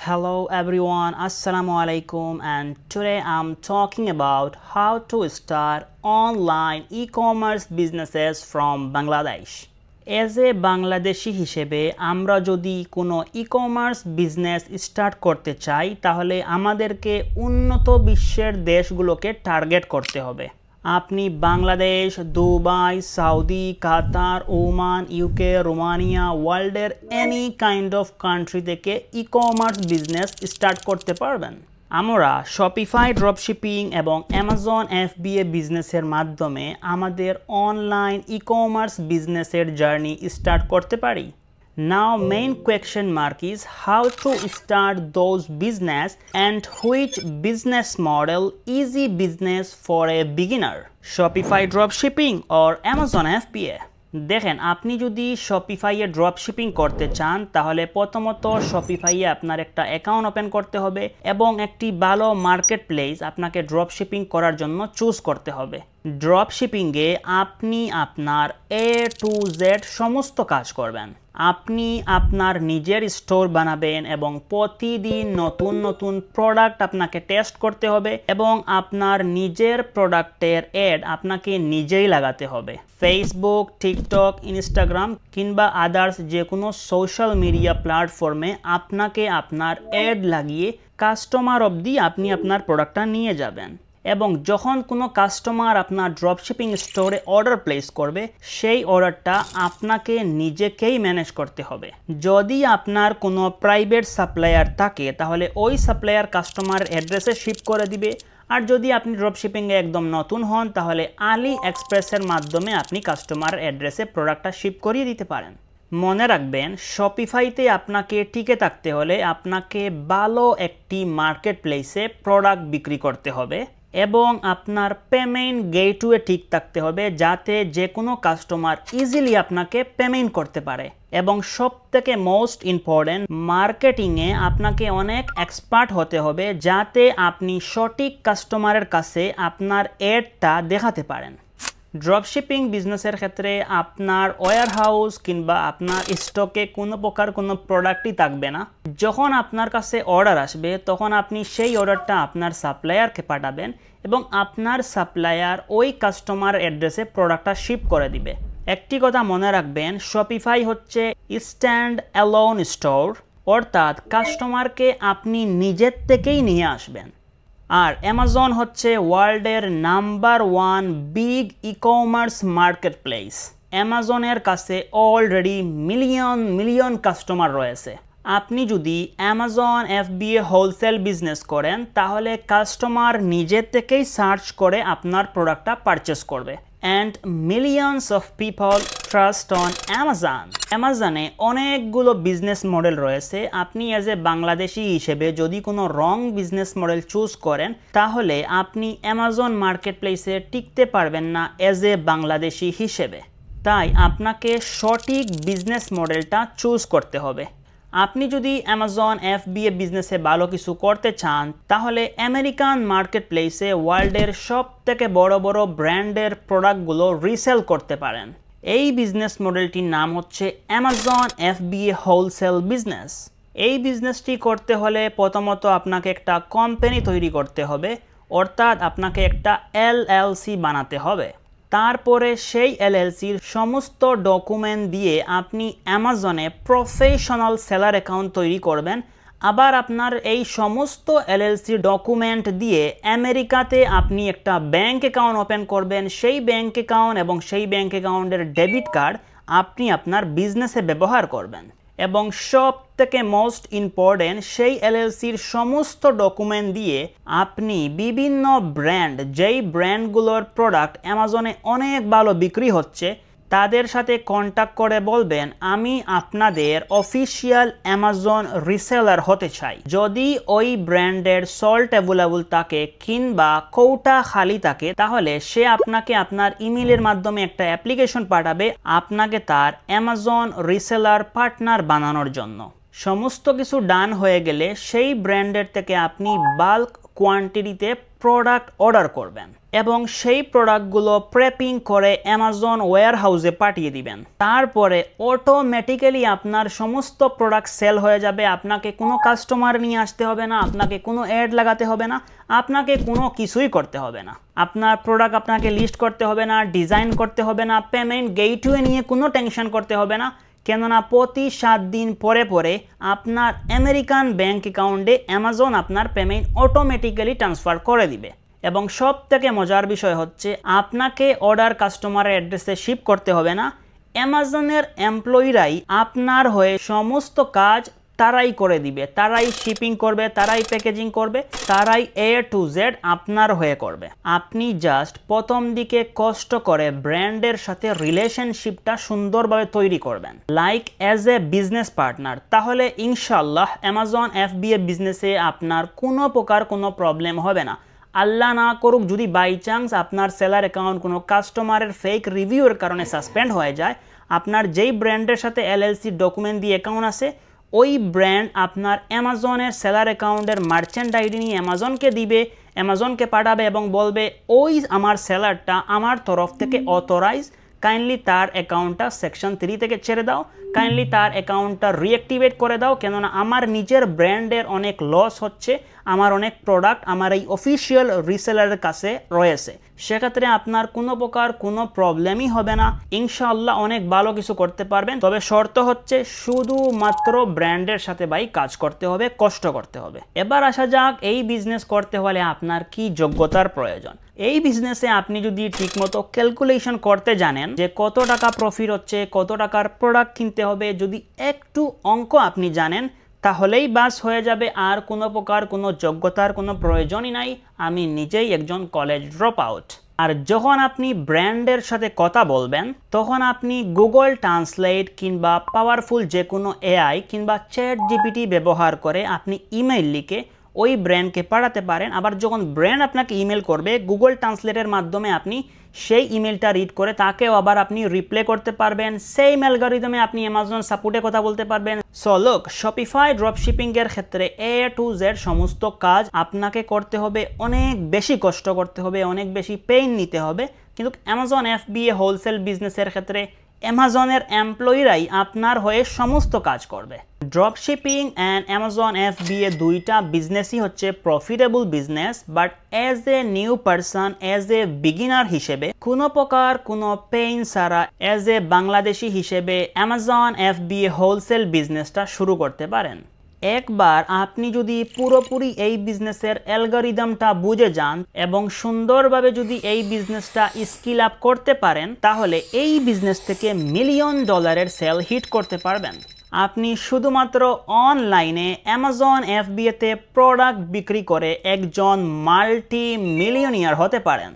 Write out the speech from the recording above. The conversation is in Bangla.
Hello everyone, Assalamu alaikum, and today I'm talking about how to start online e-commerce businesses from Bangladesh. As a Bangladeshi হিসেবে আমরা যদি কোনো ই-কমার্স বিজনেস স্টার্ট করতে চাই তাহলে আমাদেরকে উন্নত বিশ্বের দেশগুলোকে টার্গেট করতে হবে। আপনি বাংলাদেশ, দুবাই, সৌদি, কাতার, ওমান, ইউকে, রোমানিয়া, ওয়ার্ল্ডের এনি কাইন্ড অফ কান্ট্রি থেকে ই-কমার্স বিজনেস স্টার্ট করতে পারবেন। আমরা শপিফাই ড্রপশিপিং এবং অ্যামাজন FBA বিজনেসের মাধ্যমে আমাদের অনলাইন ই-কমার্স বিজনেসের জার্নি স্টার্ট করতে পারি। Now main question mark is how to start those business and which business model easy business for a beginner, Shopify dropshipping or Amazon FBA? দেখেন, আপনি যদি শপিফাইয়ে ড্রপশিপিং করতে চান তাহলে প্রথমত শপিফাইয়ে আপনার একটা অ্যাকাউন্ট ওপেন করতে হবে এবং একটি ভালো মার্কেট প্লেস আপনাকে ড্রপশিপিং করার জন্য চুজ করতে হবে। ড্রপশিপিংয়ে আপনি আপনার A to Z সমস্ত কাজ করবেন। আপনি আপনার নিজের স্টোর বানাবেন এবং প্রতিদিন নতুন নতুন প্রোডাক্ট আপনাকে টেস্ট করতে হবে এবং আপনার নিজের প্রোডাক্টের অ্যাড আপনাকে নিজেই লাগাতে হবে। ফেসবুক, টিকটক, ইনস্টাগ্রাম কিংবা আদার্স যে কোনো সোশ্যাল মিডিয়া প্ল্যাটফর্মে আপনাকে আপনার অ্যাড লাগিয়ে কাস্টমার অবধি আপনি আপনার প্রোডাক্টটা নিয়ে যাবেন এবং যখন কোনো কাস্টমার আপনার ড্রপশিপিং স্টোরে অর্ডার প্লেস করবে সেই অর্ডারটা আপনাকে নিজেকেই ম্যানেজ করতে হবে। যদি আপনার কোনো প্রাইভেট সাপ্লায়ার থাকে তাহলে ওই সাপ্লায়ার কাস্টমার অ্যাড্রেসে শিপ করে দিবে, আর যদি আপনি ড্রপশিপিংয়ে একদম নতুন হন তাহলে আলি এক্সপ্রেসের মাধ্যমে আপনি কাস্টমার অ্যাড্রেসে প্রোডাক্টটা শিপ করিয়ে দিতে পারেন। মনে রাখবেন, শপিফাইতে আপনাকে টিকে থাকতে হলে আপনাকে ভালো একটি মার্কেট প্লেসে প্রোডাক্ট বিক্রি করতে হবে এবং আপনার পেমেন্ট গেটওয়ে ঠিক থাকতে হবে যাতে যে কোনো কাস্টমার ইজিলি আপনাকে পেমেন্ট করতে পারে। এবং সবথেকে মোস্ট ইম্পর্টেন্ট, মার্কেটিংয়ে আপনাকে অনেক এক্সপার্ট হতে হবে যাতে আপনি সঠিক কাস্টমারের কাছে আপনার অ্যাডটা দেখাতে পারেন। ড্রপশিপিং বিজনেসের ক্ষেত্রে আপনার ওয়্যারহাউস কিংবা আপনার স্টকে কোনো প্রকার কোনো প্রোডাক্টই থাকবে না। যখন আপনার কাছে অর্ডার আসবে তখন আপনি সেই অর্ডারটা আপনার সাপ্লায়ারকে পাঠাবেন এবং আপনার সাপ্লায়ার ওই কাস্টমার অ্যাড্রেসে প্রোডাক্টটা শিপ করে দিবে। একটি কথা মনে রাখবেন, শপিফাই হচ্ছে স্ট্যান্ড অ্যালোন স্টোর, অর্থাৎ কাস্টমারকে আপনি নিজের থেকেই নিয়ে আসবেন। আর অ্যামাজন হচ্ছে ওয়ার্ল্ডের number 1 big e-commerce market place. অ্যামাজনের কাছে অলরেডি মিলিয়ন কাস্টমার রয়েছে। আপনি যদি অ্যামাজন FBA হোলসেল বিজনেস করেন তাহলে কাস্টমার নিজের থেকেই সার্চ করে আপনার প্রোডাক্টটা পারচেস করবে। And millions of people trust on Amazon. অ্যামাজনে অনেকগুলো বিজনেস মডেল রয়েছে। আপনি অ্যাজ এ বাংলাদেশি হিসেবে যদি কোনো রং বিজনেস মডেল চুজ করেন তাহলে আপনি অ্যামাজন মার্কেট প্লেসে টিকতে পারবেন না অ্যাজ এ বাংলাদেশি হিসেবে। তাই আপনাকে সঠিক বিজনেস মডেলটা চুজ করতে হবে। আপনি যদি অ্যামাজন FBA বিজনেসে ভালো কিছু করতে চান তাহলে আমেরিকান মার্কেট প্লেসে ওয়ার্ল্ডের সব থেকে বড় ব্র্যান্ডের প্রোডাক্টগুলো রিসেল করতে পারেন। এই বিজনেস মডেলটির নাম হচ্ছে অ্যামাজন FBA হোলসেল বিজনেস। এই বিজনেসটি করতে হলে প্রথমত আপনাকে একটা কোম্পানি তৈরি করতে হবে, অর্থাৎ আপনাকে একটা LLC বানাতে হবে। তারপরে সেই LLCর সমস্ত ডকুমেন্ট দিয়ে আপনি অ্যামাজনে প্রফেশনাল সেলার অ্যাকাউন্ট তৈরি করবেন। আবার আপনার এই সমস্ত LLC ডকুমেন্ট দিয়ে আমেরিকাতে আপনি একটা ব্যাংক অ্যাকাউন্ট ওপেন করবেন। সেই ব্যাংক অ্যাকাউন্ট এবং সেই ব্যাংক অ্যাকাউন্টের ডেবিট কার্ড আপনি আপনার বিজনেসে ব্যবহার করবেন। এবং সব থেকে মোস্ট ইম্পর্টেন্ট, সেই LLCর সমস্ত ডকুমেন্ট দিয়ে আপনি বিভিন্ন ব্র্যান্ড, যেই ব্র্যান্ডগুলোর প্রোডাক্ট অ্যামাজনে অনেক ভালো বিক্রি হচ্ছে তাদের সাথে কন্ট্যাক্ট করে বলবেন আমি আপনাদের অফিসিয়াল অ্যামাজন রিসেলার হতে চাই। যদি ওই ব্র্যান্ডের সল্ট অ্যাভেলেবল থাকে কিংবা কৌটা খালি থাকে তাহলে সে আপনাকে আপনার ইমেইলের মাধ্যমে একটা অ্যাপ্লিকেশন পাঠাবে আপনাকে তার অ্যামাজন রিসেলার পার্টনার বানানোর জন্য। সমস্ত কিছু ডান হয়ে গেলে সেই ব্র্যান্ডের থেকে আপনি বাল্ক কোয়ান্টিটিতে প্রোডাক্ট অর্ডার করবেন এবং সেই প্রোডাক্টগুলো প্রেপিং করে অ্যামাজন ওয়্যারহাউসে পাঠিয়ে দিবেন। তারপরে অটোমেটিক্যালি আপনার সমস্ত প্রোডাক্ট সেল হয়ে যাবে। আপনাকে কোনো কাস্টমার নিয়ে আসতে হবে না, আপনাকে কোনো অ্যাড লাগাতে হবে না, আপনাকে কোনো কিছুই করতে হবে না। আপনার প্রোডাক্ট আপনাকে লিস্ট করতে হবে না, ডিজাইন করতে হবে না, পেমেন্ট গেটওয়ে নিয়ে কোনো টেনশন করতে হবে না। কেননা প্রতি 7 দিন পরে পরে আপনার আমেরিকান ব্যাংক অ্যাকাউন্টে অ্যামাজন আপনার পেমেন্ট অটোমেটিক্যালি ট্রান্সফার করে দিবে। এবং সব থেকে মজার বিষয় হচ্ছে আপনাকে অর্ডার কাস্টমারের অ্যাড্রেসে শিপ করতে হবে না। অ্যামাজনের এমপ্লয়িরাই আপনার হয়ে সমস্ত কাজ তারাই করে দিবে, তারাই শিপিং করবে, তারাই প্যাকেজিং করবে, তারাই A to Z আপনার হয়ে করবে। আপনি জাস্ট প্রথম দিকে কষ্ট করে ব্র্যান্ডের সাথে রিলেশনশিপটা সুন্দরভাবে তৈরি করবেন, like as a business partner. তাহলে ইনশাল্লাহ অ্যামাজন FBA বিজনেসে আপনার কোনো প্রকার কোনো প্রবলেম হবে না। আল্লাহ না করুক যদি বাই চান্স আপনার সেলার অ্যাকাউন্ট কোনো কাস্টমারের ফেক রিভিউর কারণে সাসপেন্ড হয়ে যায়, আপনার যেই ব্র্যান্ডের সাথে LLC ডকুমেন্ট দিয়ে অ্যাকাউন্ট আছে ওই ব্র্যান্ড আপনার অ্যামাজনের সেলার অ্যাকাউন্টের মার্চেন্ট আইডি নিয়ে অ্যামাজনকে দিবে, অ্যামাজনকে পাঠাবে এবং বলবে ওই আমার সেলারটা আমার তরফ থেকে অথরাইজ, কাইন্ডলি তার অ্যাকাউন্টটা সেকশন 3 থেকে ছেড়ে দাও, কাইন্ডলি তার অ্যাকাউন্টটা রিঅ্যাক্টিভেট করে দাও। কেননা আমার নিজের ব্র্যান্ডের অনেক লস হচ্ছে, আমার অনেক প্রোডাক্ট আমার এই অফিসিয়াল রিসেলারের কাছে রয়েছে। সেক্ষেত্রে আপনার কোনো প্রকার কোনো প্রবলেমই হবে না, ইনশাআল্লাহ অনেক ভালো কিছু করতে পারবেন। তবে শর্ত হচ্ছে শুধুমাত্র ব্র্যান্ডের সাথে ভাই কাজ করতে হবে, কষ্ট করতে হবে। এবার আসা যাক এই বিজনেস করতে হলে আপনার কি যোগ্যতার প্রয়োজন। এই বিজনেসে আপনি যদি ঠিকমতো ক্যালকুলেশন করতে জানেন যে কত টাকা প্রফিট হচ্ছে, কত টাকার প্রোডাক্ট কিনতে হবে, যদি একটু অঙ্ক আপনি জানেন তাহলেই বাস হয়ে যাবে। আর কোনো প্রকার কোনো যোগ্যতার কোনো প্রয়োজনই নাই। আমি নিজেই একজন কলেজ ড্রপ আউট। আর যখন আপনি ব্র্যান্ডের সাথে কথা বলবেন তখন আপনি গুগল ট্রান্সলেট কিংবা পাওয়ারফুল যে কোনো AI কিংবা ChatGPT ব্যবহার করে আপনি ইমেইল লিখে ওই ব্র্যান্ডকে পাঠাতে পারেন। আবার যখন ব্র্যান্ড আপনাকে ইমেল করবে গুগল ট্রান্সলেটের মাধ্যমে আপনি সেই ইমেলটা রিড করে তাকেও আবার আপনি রিপ্লাই করতে পারবেন। সেই অ্যালগরিদমে আপনি অ্যামাজন সাপোর্টে কথা বলতে পারবেন। সো লুক, শপিফাই ড্রপশিপিং এর ক্ষেত্রে A to Z সমস্ত কাজ আপনাকে করতে হবে, অনেক বেশি কষ্ট করতে হবে, অনেক বেশি পেইন নিতে হবে। কিন্তু অ্যামাজন FBA হোলসেল বিজনেসের ক্ষেত্রে অ্যামাজনের এমপ্লয়িরাই আপনার হয়ে সমস্ত কাজ করবে। ড্রপশিপিং অ্যান্ড অ্যামাজন FBA দুইটা বিজনেসই হচ্ছে profitable business, but as a new person, as a beginner হিসেবে কোনো প্রকার কোনো পেইন ছাড়া অ্যাজ এ বাংলাদেশি হিসেবে অ্যামাজন FBA হোলসেল বিজনেসটা শুরু করতে পারেন। একবার আপনি যদি পুরোপুরি এই বিজনেসের অ্যালগরিদমটা বুঝে যান এবং সুন্দরভাবে যদি এই বিজনেসটা স্কিল আপ করতে পারেন তাহলে এই বিজনেস থেকে $1 মিলিয়ন সেল হিট করতে পারবেন। আপনি শুধুমাত্র অনলাইনে অ্যামাজন FBA তে প্রোডাক্ট বিক্রি করে একজন মাল্টি মিলিয়নিয়ার হতে পারেন।